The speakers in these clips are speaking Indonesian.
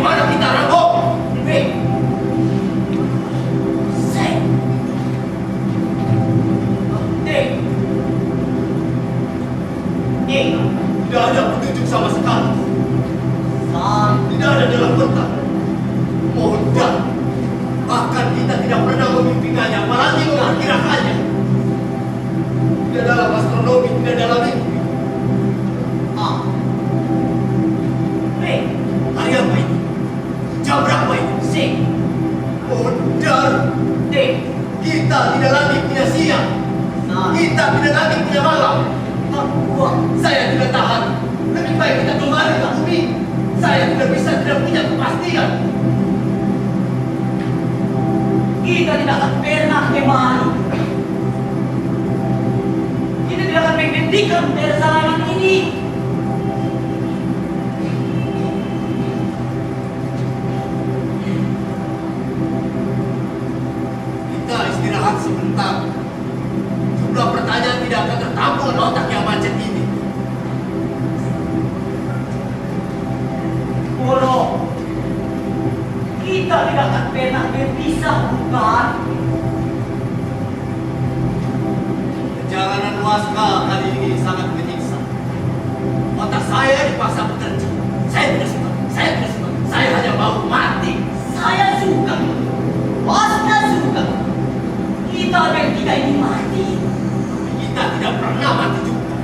mana kita Rambo? Wait. Tidak ada petunjuk sama sekali. Tidak ada dalam peta. Mudah. Bahkan kita tidak pernah memimpikannya, apalagi memperkirakannya. Tidak dalam astronomi, tidak dalam mimpi. Hari apa ini? Jam berapa ini? Mudah. Kita tidak lagi punya siang. Kita tidak lagi punya malam. Saya tidak tahan. Lebih baik kita kembali ke bumi. Saya tidak punya kepastian. Kita tidak akan pernah kembali. Kita tidak akan menghentikan perjalanan ini. Kita istirahat sebentar. Jumlah pertanyaan tidak akan tertampung oleh otak yang macet ini. Bodoh. Kita tidak akan pernah berpisah, bukan? Perjalanan Waska kali ini sangat menyiksa. Otak saya dipaksa bekerja. Saya tidak suka. Saya hanya mau mati. Saya suka. Waska suka. Kita bertiga ini mati. Tapi kita tidak pernah mati juga.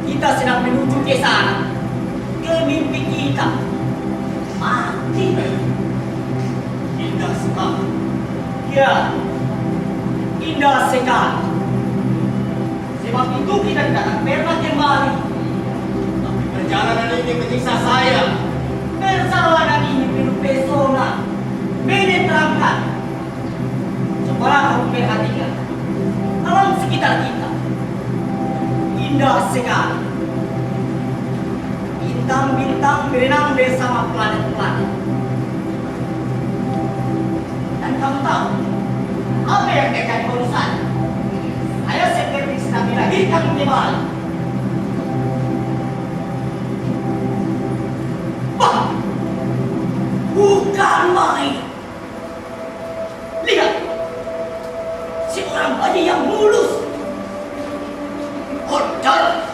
Kita sedang menuju ke sana. Ke mimpi kita. Mati. Indah sekali. Ya. Indah sekali. Sebab itu kita tidak akan pernah kembali. Tapi perjalanan ini menyiksa saya. Perjalanan ini penuh pesona. Menenteramkan. Coba kamu perhatikan alam sekitar kita. Indah sekali. Bintang-bintang berenang bersama planet-planet. Dan kamu tahu apa yang terjadi barusan? Saya seperti sedang dilahirkan kembali. Wah, bukan main. Lihat, seorang bayi yang mulus. Kodal.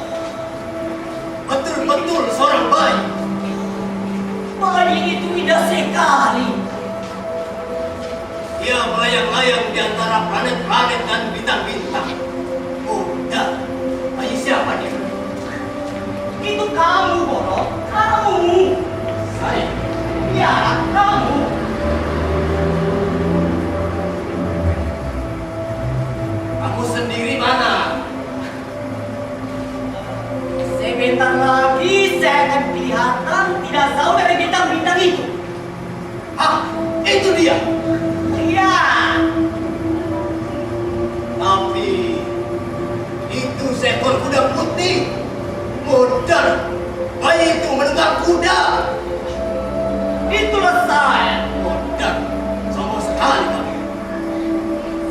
Betul-betul seorang bayi. Bayi itu indah sekali. Dia melayang-layang di antara planet-planet dan bintang-bintang. Kodal. Bayi siapa dia? Itu kamu, Bono. Kamu. Saya. Ya, kamu. Kamu sendiri mana? Sebentar lagi saya akan kelihatan tidak jauh dari bintang-bintang itu. Itu dia. Iya. Tapi itu seekor kuda putih. Modal. Bayi itu menunggang kuda. Itulah saya. Modal. Sama sekali kami.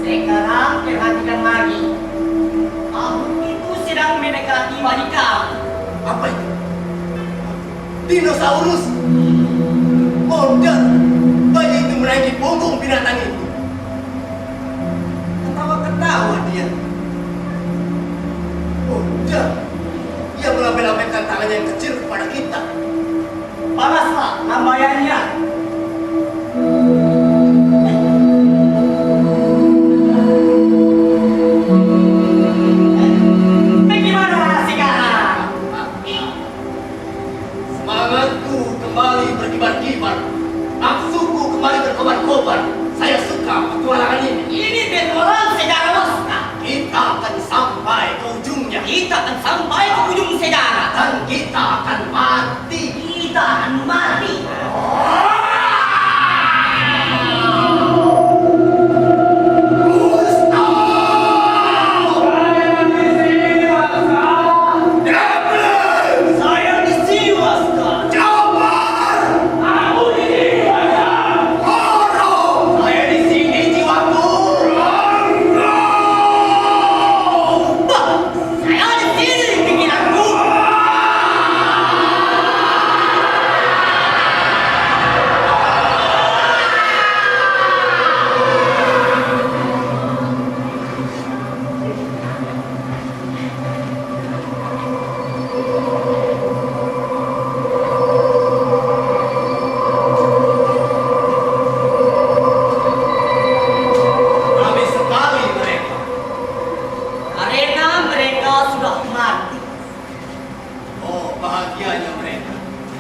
Sekarang perhatikan lagi. Makhluk itu sedang mendekati bayi kamu. Apa itu? Dinosaurus. Modal. Bayi itu menaiki punggung binatang itu. Ketawa-ketawa dia. Modal. Dia melambaikan tangannya yang kecil kepada kita. Panaslah lambaiannya. Bagaimana sekarang? Semangatku kembali berkibar-kibar. Nafsuku kembali berkobar-kobar. Saya suka petualangan ini. Ini petualang sejarah Waska. Kita akan sampai ke ujungnya. Kita akan sampai ke ujung sejarah. Dan kita akan mati. Kita akan mati. Saya di sini pikiranku.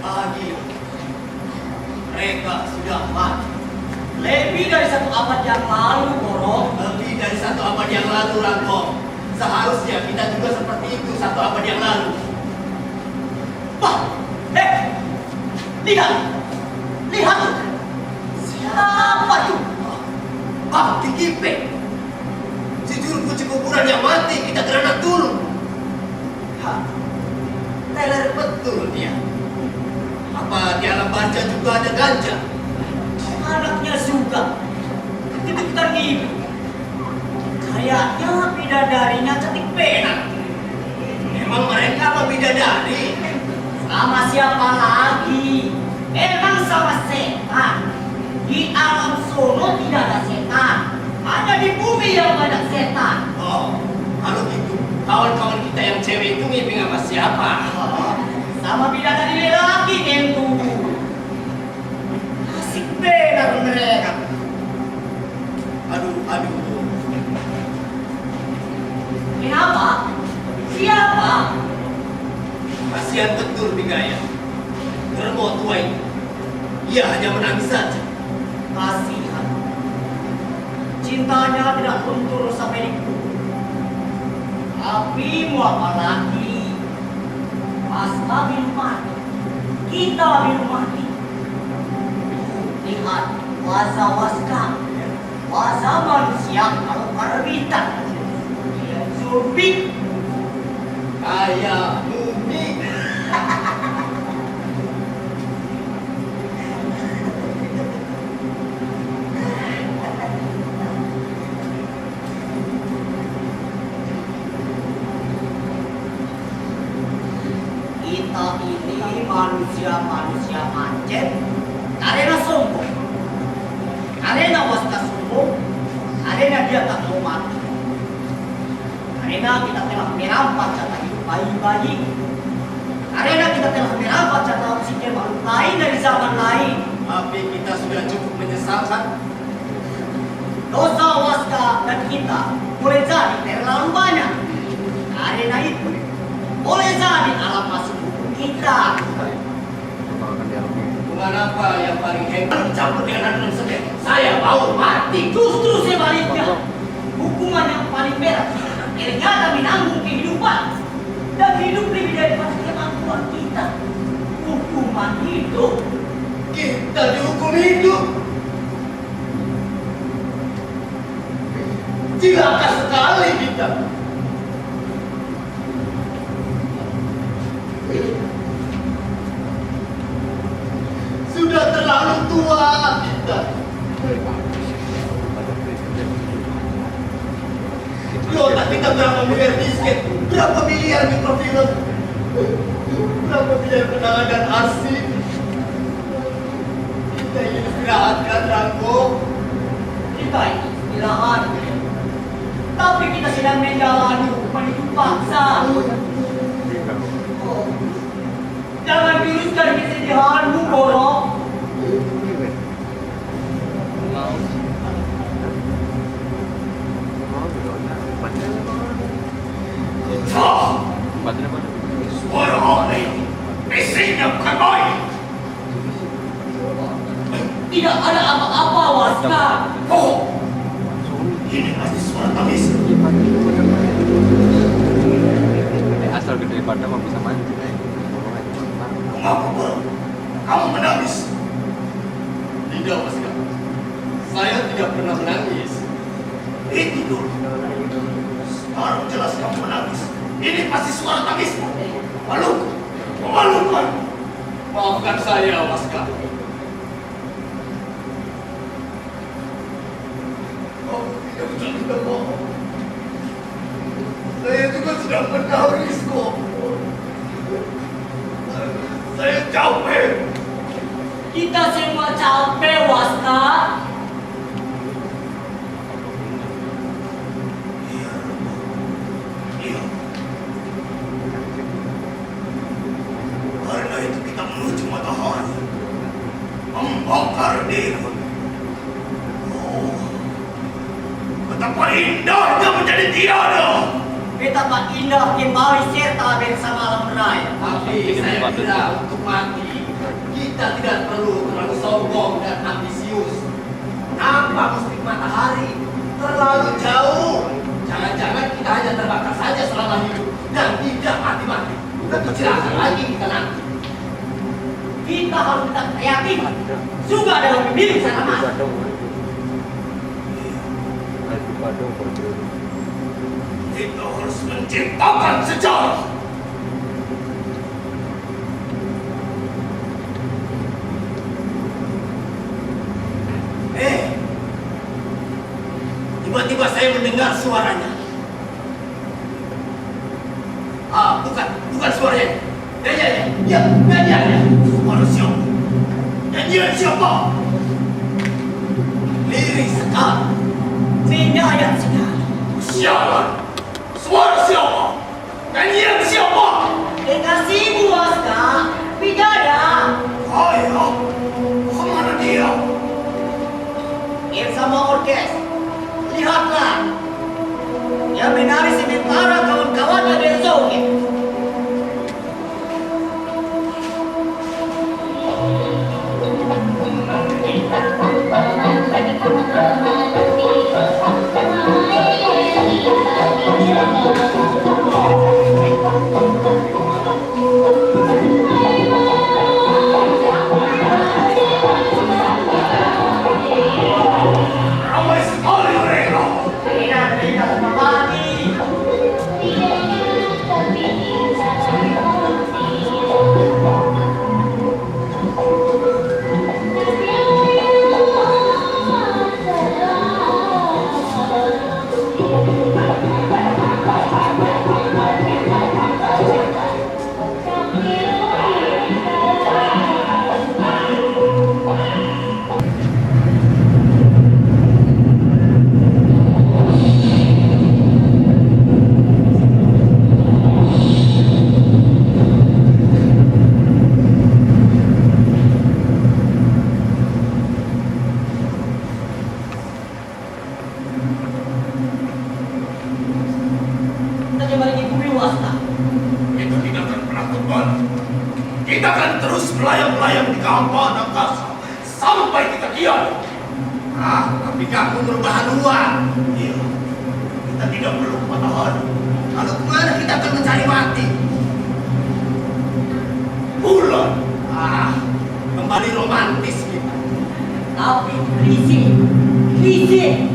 Bahagia. Mereka sudah mati. Lebih dari 1 abad yang lalu, Goro. Lebih dari 1 abad yang lalu, Rangko. Seharusnya kita juga seperti itu 1 abad yang lalu. Wah, lihat, lihat tuh. Siapa tuh? Bakti Kipe. Si juru kunci kuburan yang mati kita granat dulu. Hah, teler betul dia. Apa di alam baja juga ada ganja? Anaknya juga. Kita ngibut. Kayaknya bidadarinya cantik benar. Memang mereka apa bidadari? Sama siapa lagi? Memang sama setan. Di alam sono tidak ada setan. Hanya di bumi yang banyak setan. Oh, kalau gitu kawan-kawan kita yang cewek itu ngiping sama siapa? Sama bidadari lelaki tentu. Asik benar mereka. Aduh. Kenapa? Siapa? Kasihan betul Bigaya. Germo tua ini. Ia hanya menangis saja. Kasihan. Cintanya tidak luntur sampai di kubur. Tapi mau apa lagi? Pasca belum mati. Kita belum mati. Lihat wajah Waska. Wajah manusia kalau karbitan. Dia zombie. Kayak mumi. Kita ini manusia-manusia macet karena sombong. Karena Waska sombong, karena dia tak mau mati. Karena kita telah merampas jatah hidup bayi-bayi. Karena kita telah merampas jatah oksigen makhluk lain dari zaman lain. Tapi kita sudah cukup menyesalkan. Dosa Waska dan kita boleh jadi terlalu banyak. Karena itu, boleh jadi alam masuk hukum kita. Hubungan apa yang paling hebat campur dengan anu sendiri? Saya mau mati. Justru sebaliknya, hukuman yang paling berat ternyata menanggung kehidupan dan hidup lebih daripada kemampuan kita. Hukuman hidup. Kita dihukum hidup. Cilaka sekali kita. Sudah terlalu tua kita. Di otak kita berapa miliar disket, berapa miliar mikrofilm, berapa miliar kenangan dan arsip. Kita ingin istirahatkan, Rangko. Kita ini istirahat. Tapi kita sedang menjalani hukuman hidup paksa. Oh. Jangan viruskan kesedihanmu, Goro. Suara apa ini? Istrinya bukan main. Tidak ada apa-apa, Waska. Oh, ini pasti suara tamis. Asal gede pada mah bisa mandi. Mengapa, Bro? Kamu menangis? Tidak, Mas Kak. Saya tidak pernah menangis. Itu dulu. Sekarang jelas kamu menangis. Ini pasti suara tangismu. Malu, memalukan. Maafkan saya, Mas Kak. Oh, tidak bohong. Saya juga sudah menangis kok. Saya capek. Kita semua capek, Waska. Iya. Karena itu kita menuju matahari. Membakar diri. Oh, betapa indahnya menjadi tiada. Betapa indah kembali serta bersama alam raya. Tapi saya kira untuk mati Kita tidak perlu terlalu sombong dan ambisius. Nampak mustik matahari terlalu jauh. Jangan-jangan kita hanya terbakar saja selama hidup dan tidak mati-mati. Lebih celaka lagi kita nanti. Kita harus tetap kreatif juga dalam memilih cara masak. Kita harus menciptakan sejarah. Tiba-tiba saya mendengar suaranya. Bukan suaranya. Ya. Suara siapa? Nyanyian siapa? Lirik sekali. Menyayat sekali. Sialan. Suara siapa? Nyanyian siapa? Kekasihmu, Waska. Bidara. Ayo. Kemana dia? Bersama orkes. Lihatlah. Dia menari sementara kawan-kawannya berjoget. Ramai sekali mereka. Tidak memahami. Itu tidak akan pernah kembali. Kita akan terus melayang-layang di kampung angkasa sampai kita kian. Tapi kamu merubah haluan. Iya. Kita tidak perlu matahari. Lalu kemana kita akan mencari mati? Bulan. Kembali romantis kita. Tapi klise,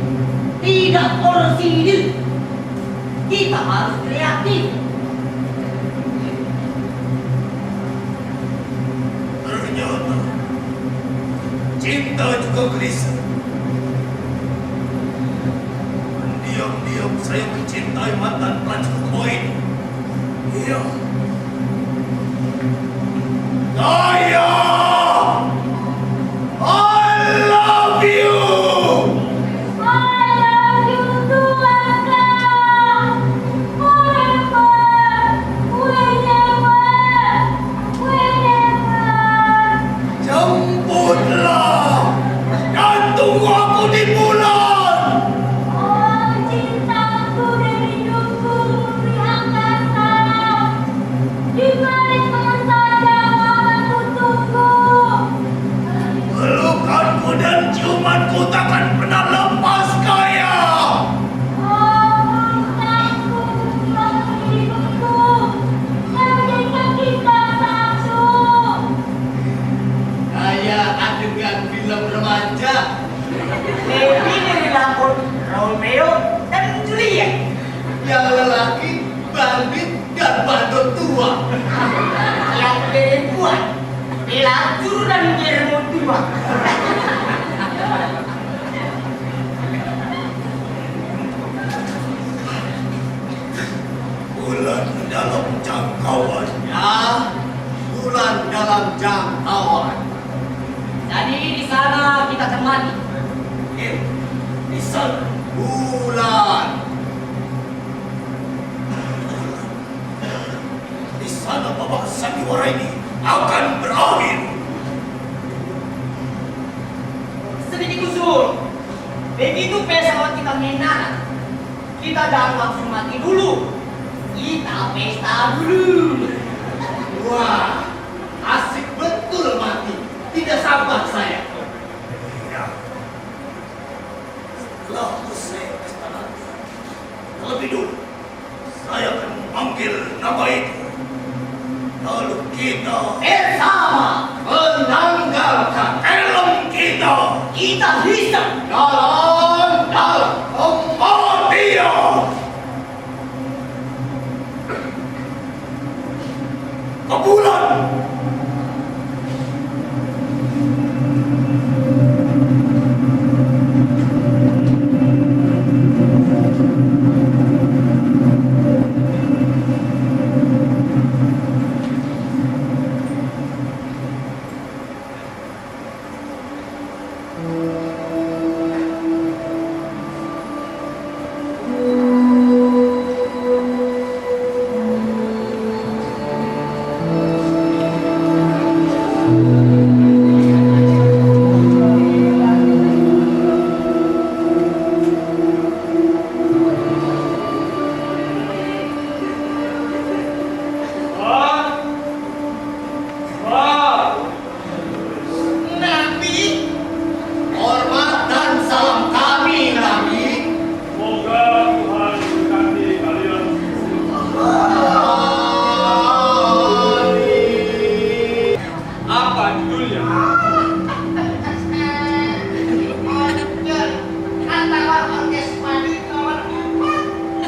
tidak orisinil. Kita harus kreatif. Ternyata cinta juga gelisah. Diam-diam saya mencintai mantan pelacur koin. Iya. Saya I love you. Jemputlah dan tunggu aku di bulan. Pelukanku dan ciumanku takkan pernah lepas kaya. Kayak adegan film remaja. Lebih dari lakon Romeo dan Juliet. Yang lelaki bandit dan badut tua. Yang perempuan pelacur dan jermu tua. Bulan dalam jangkauan. Ya, bulan dalam jangkauan. Jadi di sana kita temani. Di sana bulan. Di sana babak sandiwara ini akan berakhir. Sedikit usul. Begitu pesawat kita mendarat, kita jangan langsung mati dulu. Kita pesta dulu. Wah, asik betul, Mas. kehidupan di dunia.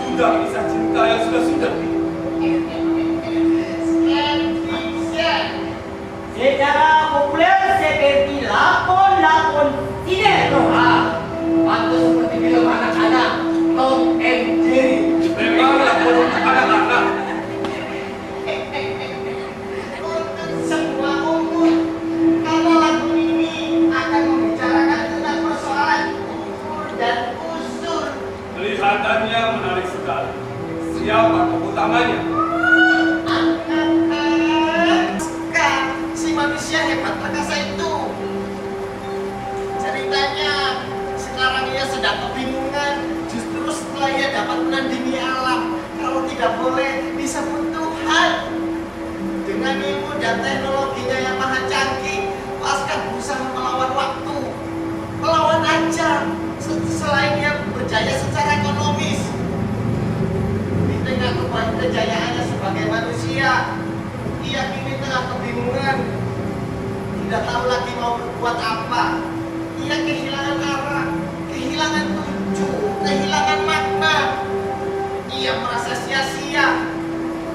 Sudah bisa cinta yang sudah-sudah. Secara populer seperti lakon-lakon sinetron. Atau seperti film anak-anak Tom and Jerry. Memang lakon untuk anak-anak. Untuk semua umur, karena lagu ini akan membicarakan tentang persoalan ukur dan usur. Kelihatannya menarik sekali. Siapa tokoh utamanya? Si manusia hebat perkasa itu. Ceritanya sekarang ia sedang kebingungan. Justru setelah ia dapat menandingi alam, kalau tidak boleh disebut Tuhan. Dengan ilmu dan teknologinya yang maha canggih, Laskar berusaha melawan waktu, melawan ajal. Selain ia berjaya secara ekonomis, di tengah kejayaannya sebagai manusia, ia kini tengah kebingungan, tidak tahu lagi mau berbuat apa. Ia kehilangan arah, kehilangan tujuh, kehilangan makna. Ia merasa sia-sia,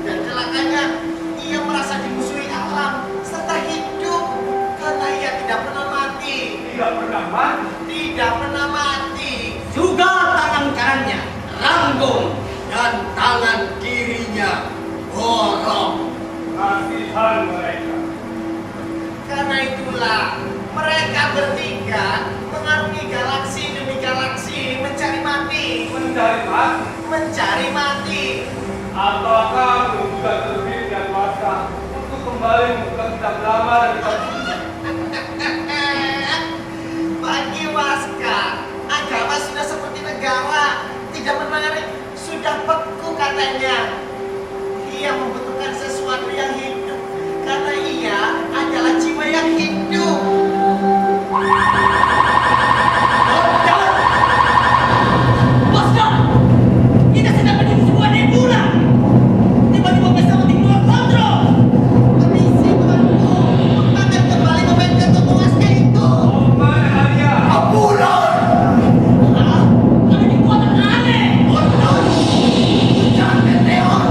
dan celakanya ia merasa dimusuhi alam serta hidup karena ia tidak pernah mati. Tidak pernah mati. Tidak pernah mati. Juga tangan kanannya Ranggung. Dan tangan kirinya Borong. Kasihan mereka. Karena itulah mereka bertiga mengarungi galaksi demi galaksi mencari mati. Mencari mati. Mencari mati. Apakah kamu juga terbit dan masa untuk kembali membuka kitab lama dan kitab suci? Bagi Waska, agama sudah seperti negara, tidak menarik, sudah beku katanya. Ia membutuhkan sesuatu yang hidup, karena ia adalah jiwa yang hidup. Boskan, kita sedang menuju sebuah nebula. Tiba-tiba pesawat di luar kontrol. Permisi tuanku, akan kembali memainkan toko Waska itu. Oh, mana Arya? Ambulan! Ada di kota aneh. Borong! Hujan meteor!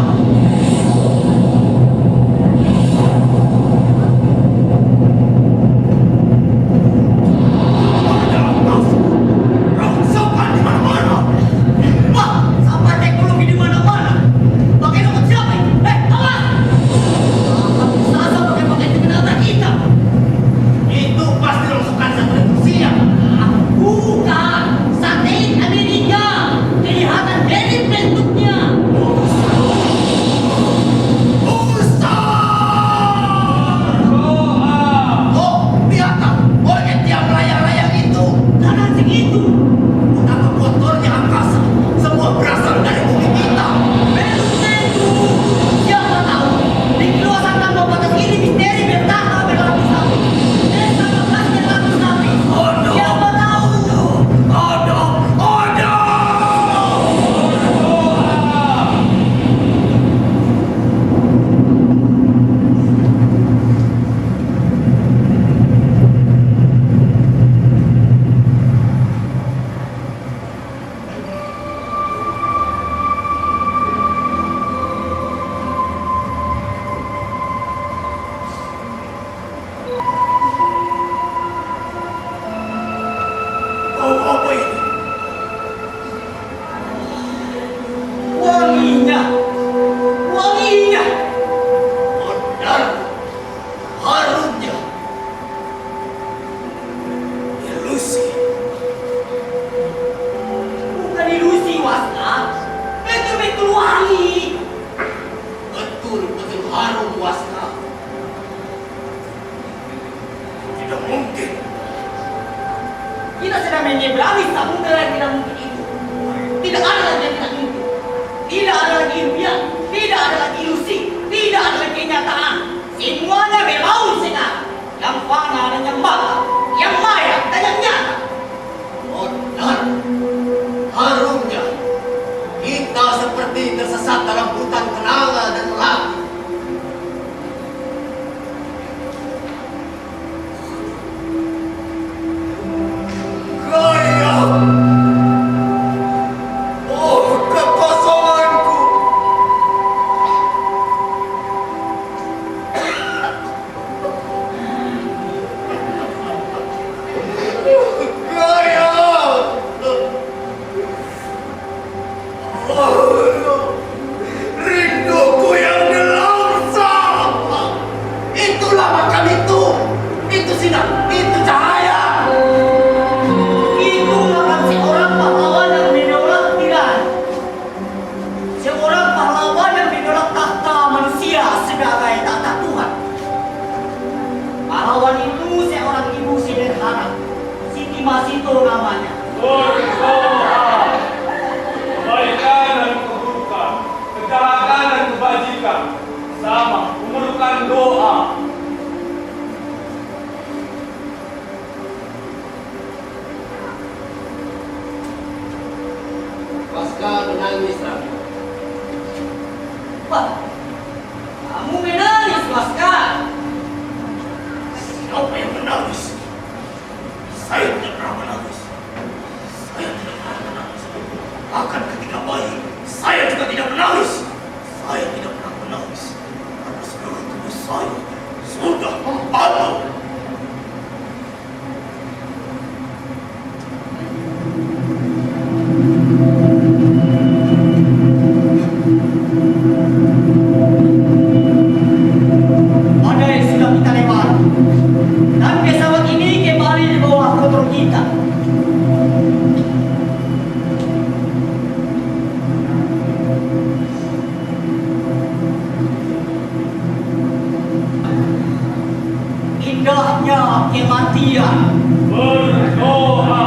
Rongsokan di mana-mana! Wah, sampai teknologi di mana-mana. Pakai nomor siapa ini? Awas! Sasa pakai kendaraan kita. Itu pasti rongsokan satelit Rusia. Bukan, satelit Amerika. Kelihatan dari bentuknya. Oh, lihat tak? Monyet yang melayang-layang itu. Jangan segitu. Betapa kotornya angkasa. Semua berasal dari bumi kita. Belum tentu. Siapa tahu di kawasan tanpa batas ini misteri bertahta berlapis-lapis. Dan tanpa batas berlapis-lapis. Siapa tahu? Oh, apa ini? Wanginya. Wanginya. Benar. Harumnya. Ilusi. Bukan ilusi, Waska. Betul-betul wangi. Betul-betul harum, Waska. Tidak mungkin. Kita sedang menyeberangi samudera yang tidak mungkin itu. Tidak ada lagi yang tidak mungkin. Tidak ada lagi impian. Tidak ada lagi ilusi. Tidak ada lagi kenyataan. Semuanya berbaur sekarang. Yang fana dan yang baka. Yang maya dan yang nyata. Benar. Harumnya. Kita seperti tersesat dalam hutan kenanga dan melati. bersinar, itu cahaya. Itu akan seorang pahlawan yang menolak tiran. Seorang pahlawan yang menolak tahta manusia sebagai tahta Tuhan. Pahlawan itu seorang ibu sederhana, Siti Masito namanya. Berdoa. Kebaikan dan keburukan, kejahatan dan kebajikan, sama memerlukan doa. Pasca menangis lagi. Wah, kamu menangis, Laskar. Siapa yang menangis? Saya tidak pernah menangis. Saya tidak pernah menangis. Bahkan ketika bayi, saya juga tidak menangis. Saya tidak pernah menangis. Karena seluruh tubuh saya sudah membantu. Badai sudah kita lewat, dan pesawat ini kembali di bawah kontrol kita. Indahnya kematian. Berdoa.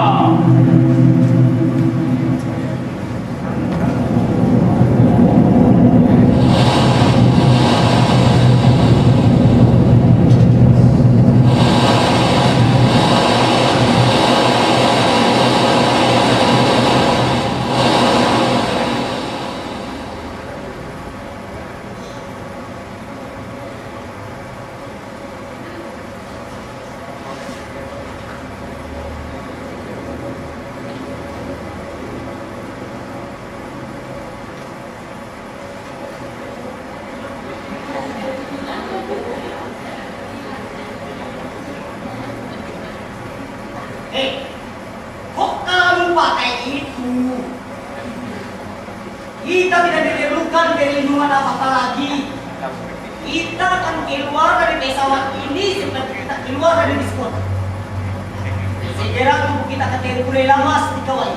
Kok kamu pakai itu? Kita tidak diperlukan perlindungan apa-apa lagi. Kita akan keluar dari pesawat ini seperti kita keluar dari diskot. Segera tubuh kita akan terurai lamas di kawai.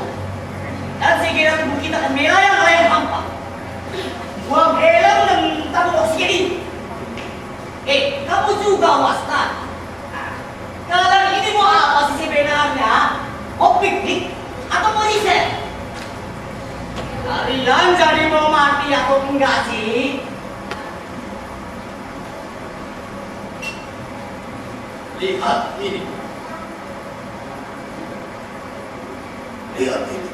Dan segera tubuh kita akan melayang-layang hampa. Buang helm dan tabung oksigen. Kamu juga waskan. Kalian ini mau apa sih sebenarnya? Mau piknik atau mau riset? Kalian jadi mau mati atau enggak sih? Lihat ini. Lihat ini.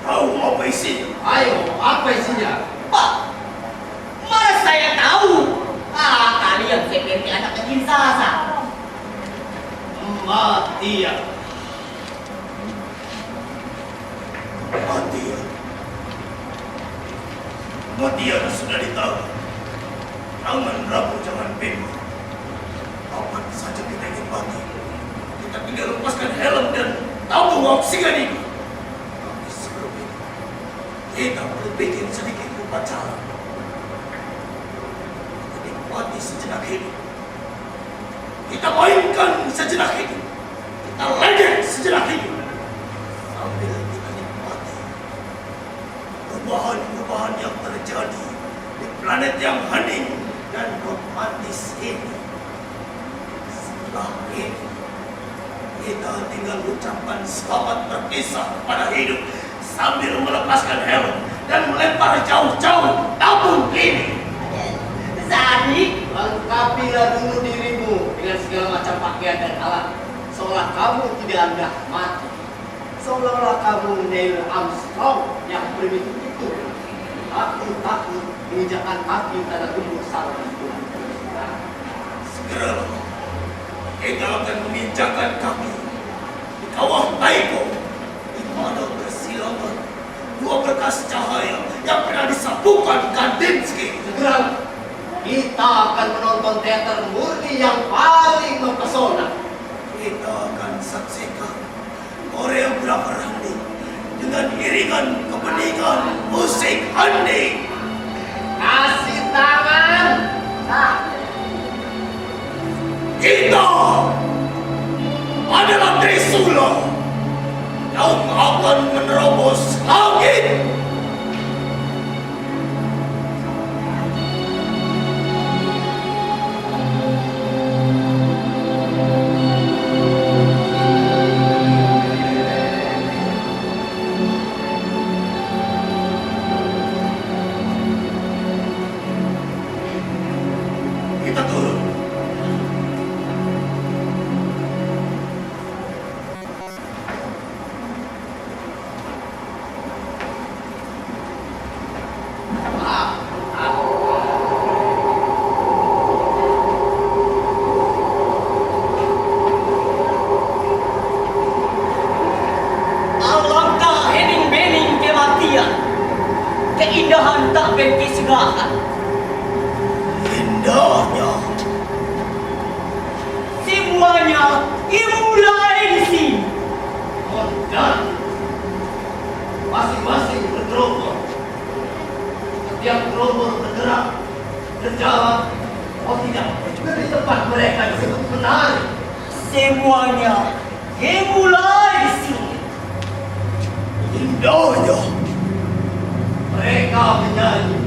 Tahu apa isinya? Ayo, apa isinya? Pak, mana saya tahu? Kalian seperti anak kecil saja. Kematian. Kematian. Kematian sudah ditahu. Tangan Rabu jangan bebas. Kapan saja kita ingin mati, kita tinggal lepaskan helm dan tabung oksigen ini. Tapi sebelum itu, kita perlu bikin sedikit upacara. Kita nikmati sejenak hidup. Kita mainkan sejenak hidup. Kita ledek sejenak hidup. Sambil kita nikmati perubahan-perubahan yang terjadi di planet yang hening dan romantis ini. Setelah ini, kita tinggal ucapkan selamat berpisah kepada hidup sambil melepaskan helm dan melempar jauh-jauh tabung ini. Jadi, Lengkapilah dulu dirimu dengan segala macam pakaian dan alat, seolah kamu tidak ada mati, seolah kamu Neil Armstrong yang primitif itu, takut menginjakkan kaki tanah gembur salah Tuhan. Segera kita akan menginjakkan kaki di kawah Taiko, di mana bersilangan dua berkas cahaya yang pernah disapukan Kandinsky. Segera kita akan menonton teater murni yang paling mempesona. Kita akan saksikan koreografer hening dengan iringan kebeningan musik hening. Kasih tangan. Nah, Kita adalah Trisula yang akan menerobos langit. Kita turun. Alangkah hening-bening kematian, keindahan tak berkesudahan. Indahnya. Semuanya dimulai di sini. Dan masing-masing bergerombol. Setiap gerombol bergerak, berjalan, tidak juga di tempat mereka disebut menari. Semuanya dimulai di sini. Indahnya. Mereka menyanyi,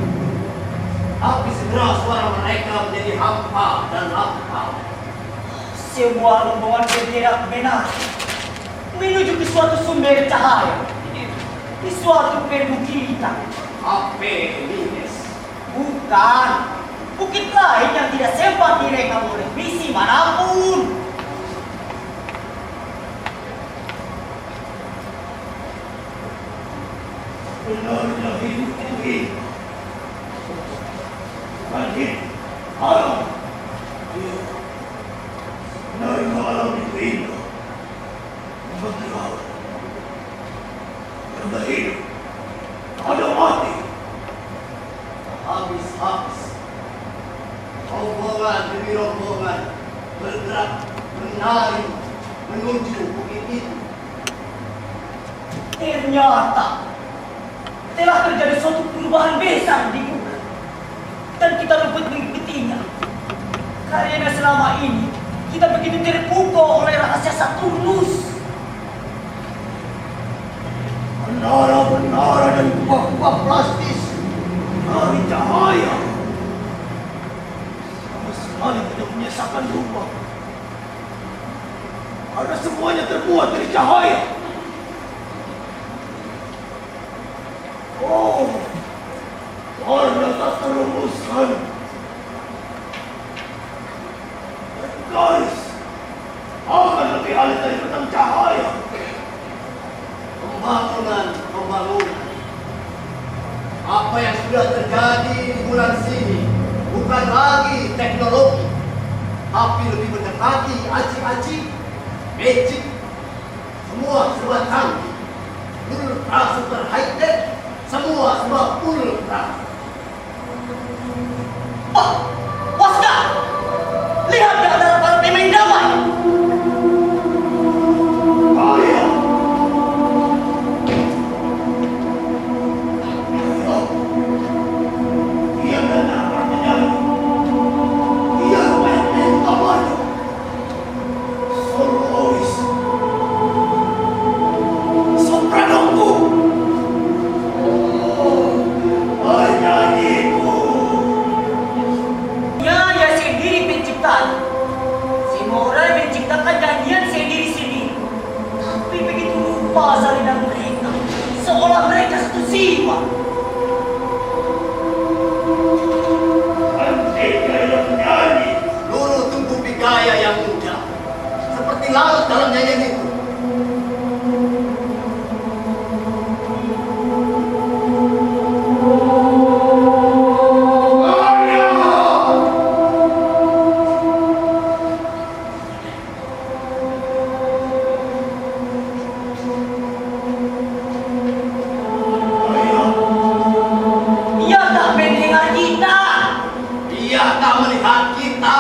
tapi segera suara mereka menjadi hampa dan hampa. Semua rombongan bergerak menari menuju ke suatu sumber cahaya di suatu perbukitan. Apenides. Bukan bukit lain yang tidak sempat direkam oleh misi manapun. Benarnya hidup ini. Langit, alam. Benarnya alam itu indah. Bergerak. Ada hidup. Ada mati. Habis-habis. Rombongan demi rombongan bergerak, menari, menuju bukit itu. Ternyata telah terjadi suatu perubahan besar di bumi dan kita luput mengikutinya karena selama ini kita begitu terpukau oleh rahasia Saturnus. Menara-menara dan kubah-kubah plastis dari cahaya sama sekali tidak menyisakan rumah karena semuanya terbuat dari cahaya. Oh, karena tak terumuskan. Dan guys, akan lebih alih dari tentang cahaya. Pembangunan. Apa yang sudah terjadi di bulan sini bukan lagi teknologi, tapi lebih mendekati aci-aci, magic, semua serba canggih, ultra super high tech, semua serba ultra. Oh, Waska! Lihat di antara para pemain damai. Ayo. Dia benar menyala. Dia main kamarnya. Solois. Sopranoku. Penyanyiku. Dia sendiri penciptaan. Semua orang menciptakan nyanyian sendiri-sendiri. Tapi begitu rupa salinan mereka, seolah mereka satu jiwa. Cantiknya yang menyanyi. Lulu tumbuh bigaya yang muda. Seperti laut dalam nyanyian itu. Dia tak mendengar kita. Dia tak melihat kita.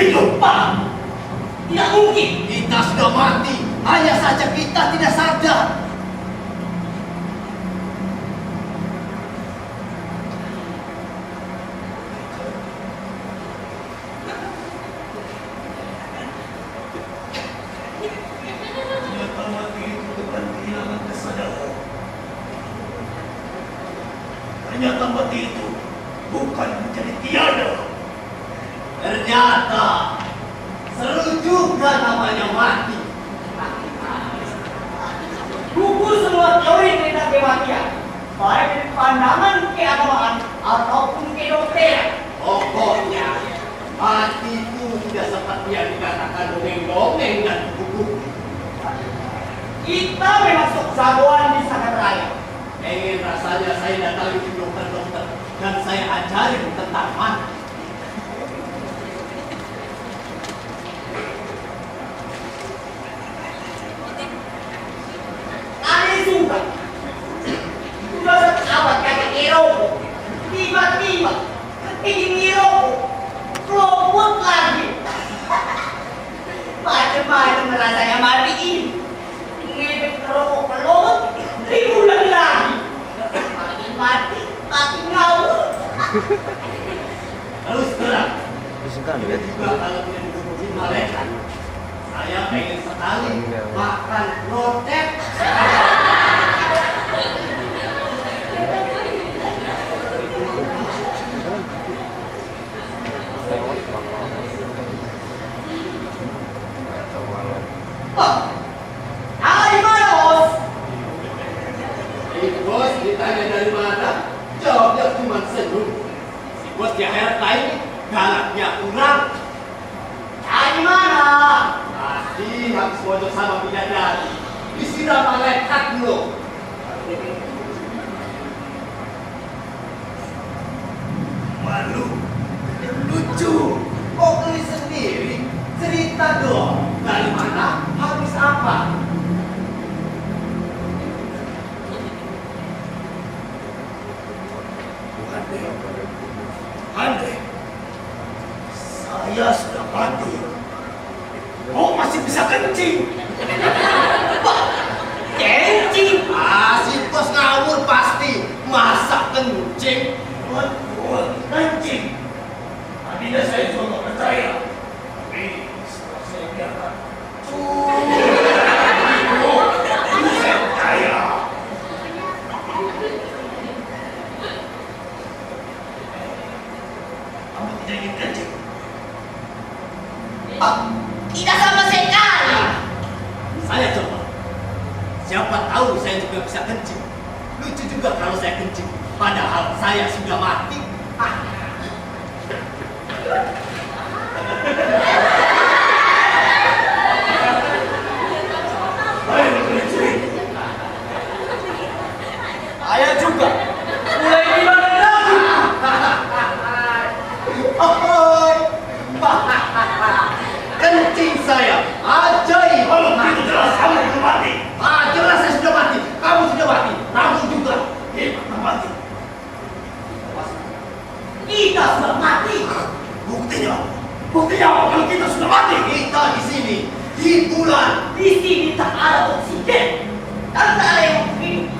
hidup, Pak. Tidak mungkin. Kita sudah mati, hanya saja kita tidak sadar. Ternyata mati itu bukan kehilangan kesadaran. Ternyata mati itu bukan menjadi tiada. Ternyata seru juga namanya mati. Gugur semua teori tentang kematian, baik dari pandangan keagamaan ataupun kedokteran. Pokoknya mati itu tidak seperti yang dikatakan dongeng-dongeng dan buku-buku. Kita memang sok jagoan di sangat raya. Ingin rasanya saya datangi dokter-dokter dan saya ajarin tentang mati. Aneh juga. Sudah sekabat kakek ngerokok, tiba-tiba ingin ngerokok, kelopot lagi. Macam-macam rasanya mati ini. Ngedek ngerokok kelopot, diulang lagi. Makin mati, makin ngawur. Terus terang, Disukan ya. juga kalau tidak dihubungi malaikat, saya pengen sekali makan lotek. Hai mana bos? Si bos ditanya dari mana, jawabnya cuma senyum. Si bos di akhirat lain, galaknya kurang. Dari mana? Tadi habis bocor sama bidadari, disiram malaikat loh. Malu, lucu, kok tulis sendiri, cerita dong. Dari mana, habis apa? Andre, saya sudah mati. Oh, masih bisa kencing. Kencing. Si bos ngawur pasti. Masa kencing? Betul, kencing. Tadinya saya juga nggak percaya. Tapi setelah saya biarkan. Saya percaya. Kamu tidak ingin kencing? Tidak sama sekali. Saya coba. Siapa tahu saya juga bisa kencing. Lucu juga kalau saya kencing. Padahal saya sudah mati. Saya juga. Mulai gimana lagi? Kencing saya ajaib. Kalau begitu jelas kamu sudah mati. Jelas saya sudah mati. Kamu sudah mati. Kamu juga. Mati. Kita sudah mati. Buktinya. Buktinya kalau kita sudah mati. Kita di sini di bulan. Di sini tak ada oksigen dan tak ada yang hidup.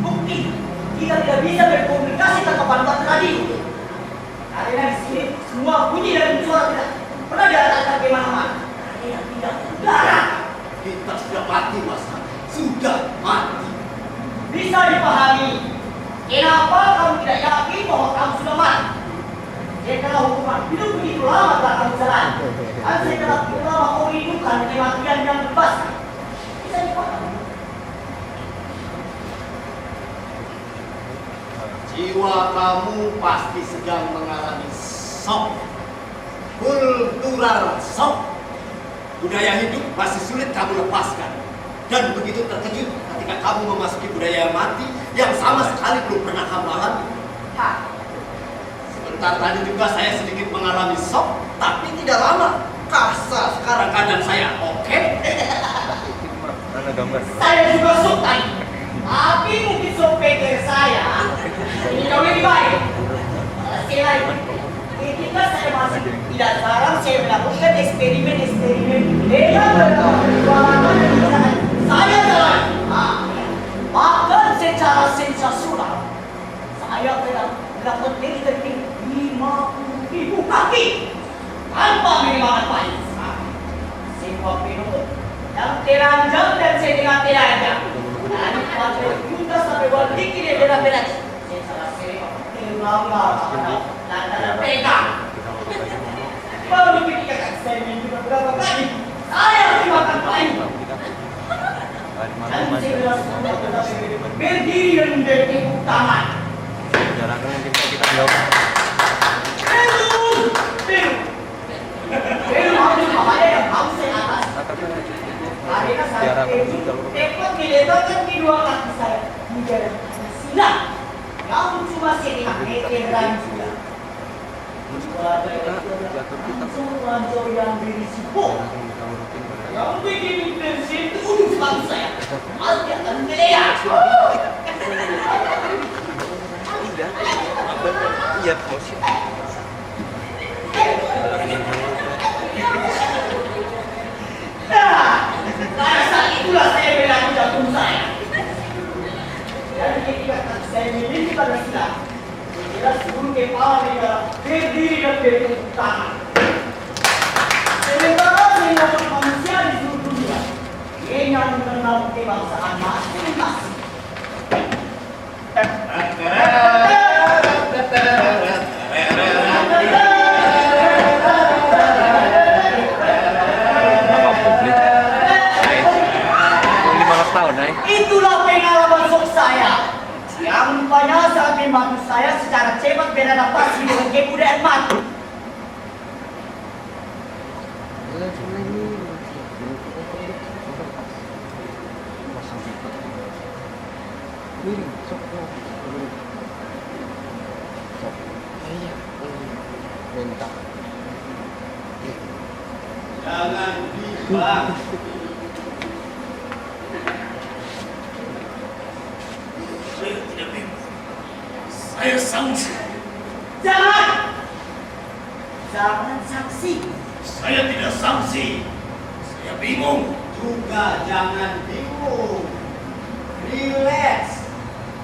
Bukti kita tidak bisa berkomunikasi tanpa bantuan radio. Karena di sini semua bunyi dan suara tidak pernah diarahkan kemana-mana. Karena tidak udara. Kita sudah mati, Mas. Sudah mati. Bisa dipahami. Kenapa kamu tidak yakin bahwa kamu sudah mati? Setelah hukuman hidup begitu lama telah kamu jalani, dan setelah begitu lama kau hidupkan kematian yang bebaskan. Bisa dipahami. Jiwa kamu pasti sedang mengalami shock. Kultural shock. Budaya hidup masih sulit kamu lepaskan. Dan begitu terkejut ketika kamu memasuki budaya mati yang sama sekali belum pernah kamu alami. Sebentar tadi juga saya sedikit mengalami shock, tapi tidak lama. Kasar sekarang keadaan saya, oke? Mana gambar? Saya juga shock tadi. Tapi mungkin shock pikir saya ini jauh lebih baik. Sekali lagi, ini ketika saya masih tidak sarang, saya melakukan eksperimen-eksperimen dengan perbuatan dan saya jalan. Bahkan secara sensasional, saya telah melakukan teknik 50.000 kaki tanpa minimal baik. Semua fenomena yang telanjang dan setengah telanjang dari 4 juta sampai 1 tinggi beda-beda. Saya salah serem, terlambat lantaran pegang. Baru dikatakan saya minum beberapa kali, saya dimakan baik. Dan saya sudah berdiri dan bertepuk tangan. Jarang kan kita jawab. Belum harus bahaya yang harus saya atas. Karena saya tepat diletakkan di 2 kaki saya di jalan silang yang cuma setengah meteran juga. Langsung ranjau yang berisiko yang bikin tersentuh bang saya pasti akan meleak. Iya, bos. Nah, pada saat itulah saya berani jantung saya. Dan ketika saya memiliki pada silang, jelas seluruh kepala negara berdiri dan bertepuk tangan. Sementara semua manusia di seluruh dunia yang mengenal kebangsaan masing-masing. Itulah pengalaman sok saya yang rupanya sangat membantu saya secara cepat beradaptasi dengan kebudayaan mati. Jangan bimbang. Saya tidak bimbang. Saya sanksi. Jangan! Jangan saksi. Saya tidak sanksi. Saya bingung. Juga jangan bingung. Relax.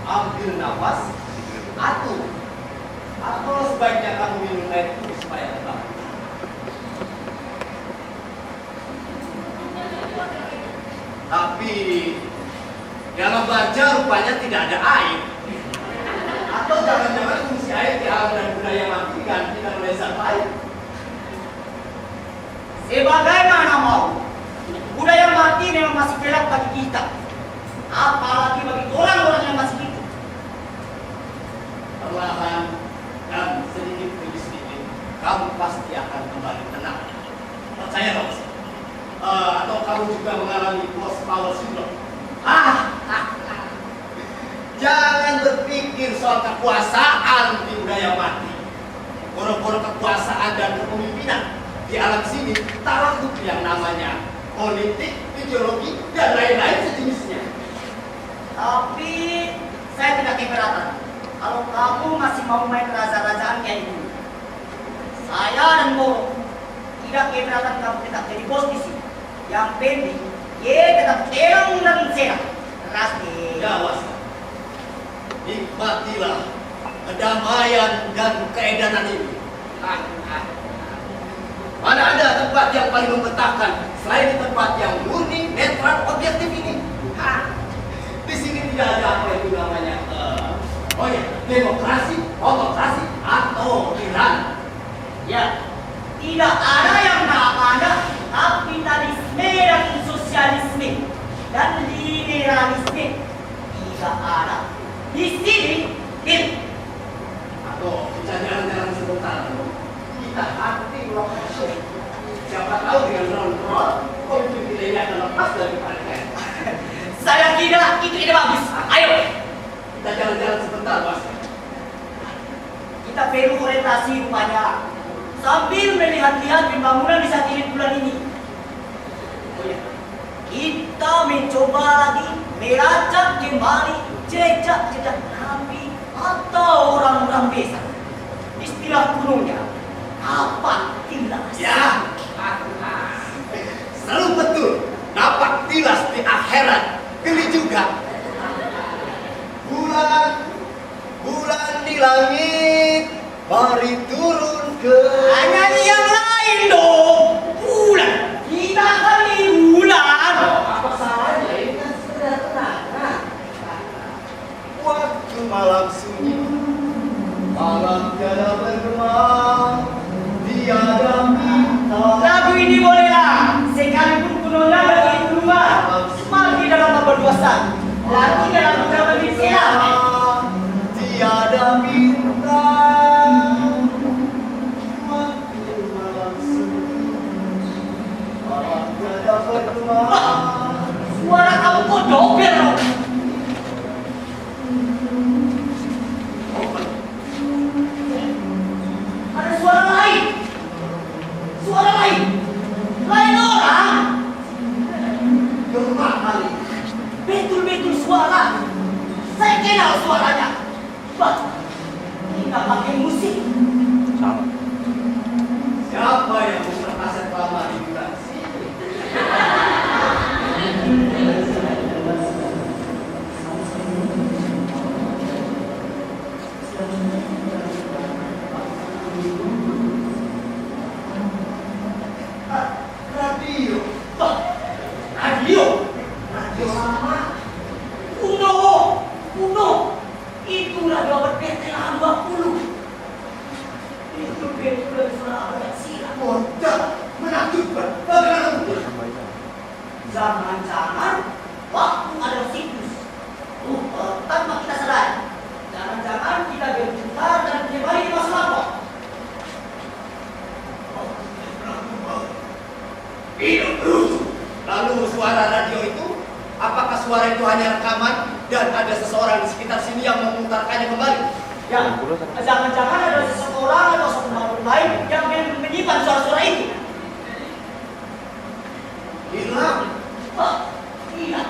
Ambil nafas. Atau sebaiknya kamu minum air putih supaya tenang. Tapi dalam baja rupanya tidak ada air. Atau jangan-jangan fungsi air di alam dan budaya mati ganti dengan lezat air. Sebagaimana mau, budaya mati memang masih gelap bagi kita. Apalagi bagi orang-orang yang masih hidup. Perlahan dan sedikit demi sedikit, kamu pasti akan kembali tenang. Percaya dong. Atau kamu juga mengalami post power syndrome. Jangan berpikir soal kekuasaan di budaya mati. Boro-boro kekuasaan dan kepemimpinan di alam sini tak luput yang namanya politik, ideologi, dan lain-lain sejenisnya. Tapi saya tidak keberatan kalau kamu masih mau main raja-rajaan kayak dulu. Saya dan Moro tidak keberatan kamu tetap jadi bos di sini. Yang penting, tetap tenang dan sehat. Keras deh. Ya wasa, nikmatilah kedamaian dan keedanan ini. Mana ada tempat yang paling membentangkan selain di tempat yang murni, netral, objektif ini? Di sini tidak ada apa itu namanya demokrasi, otokrasi, atau tiran. Ya, tidak ada yang namanya kapitalisme dan sosialisme dan liberalisme. Tidak ada. Di sini, Atau kita jalan-jalan sebentar. Kita hati lokasi. Siapa tahu dengan drone pemimpin nilainya akan lepas dari partai. saya kira itu ide bagus. Ayo, Kita jalan-jalan sebentar, Bos. kita perlu orientasi rupanya sambil melihat-lihat pembangunan di satelit bulan ini. Oh ya, kita mencoba lagi melacak kembali jejak-jejak Nabi atau orang-orang desa. Istilah kunonya, Apa tilas? Ya, selalu betul. Dapat tilas di akhirat. Pilih juga. Bulan di langit, mari turun ke. Hanya yang lain dong. Bulan. Kita kan di bulan. Apa salahnya? Ini kan sekedar kenangan. Waktu malam sunyi, malam tiada bergema, tiada bintang. Lagu ini bolehlah. Sekalipun kunonya bagi rumah. Semakin dalam berdosa. Lagi dalam beberapa Islam. Tiada bintang. Waktu malam sunyi, malam tiada bergema. Suara kamu kok dobel loh. Ada suara lain. Suara lain. Lain orang. Gemar kali. Betul-betul suara. Saya kenal suaranya. Bah, kita pakai musik. Sama. Siapa yang memperkasan lama di bulan sini? Radio. Bah, radio. Radio lama. Kuno. Itu radio abad PTH 20. Itu betul suara abad silam. Bodoh, menakutkan. Bagaimana mungkin? Jangan-jangan waktu ada siklus. Tanpa kita sadar. Jangan-jangan kita berputar dan kembali ke masa lampau. Hidup lucu. Lalu suara radio itu, apakah suara itu hanya rekaman dan ada seseorang di sekitar sini yang memutarkannya kembali? Ya, jangan-jangan ada seseorang atau satu makhluk lain yang menyimpan suara-suara itu. Hilang. Iya,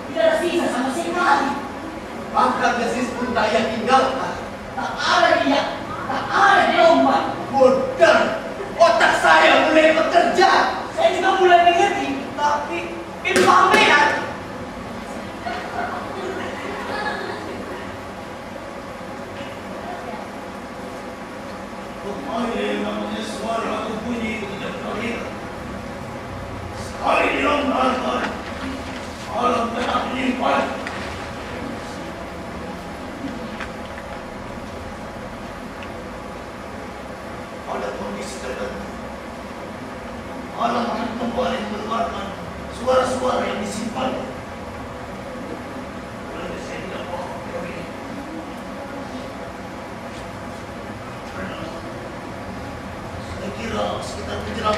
tidak ada sisa sama sekali. Bahkan desis pun tak ia tinggalkan. Tak ada dia, tak ada gelombang. Bodoh, otak saya mulai bekerja. Saya juga mulai mengerti, tapi itu pameran. Kemarin namanya suara atau bunyi itu tidak terlihat. Sekali dilonggarkan, alam tengah menyimpan. Pada kondisi tertentu, alam akan kembali mengeluarkan suara-suara yang disimpan. Oleh saya tidak paham teori ini. Saya kira sekitar menjelang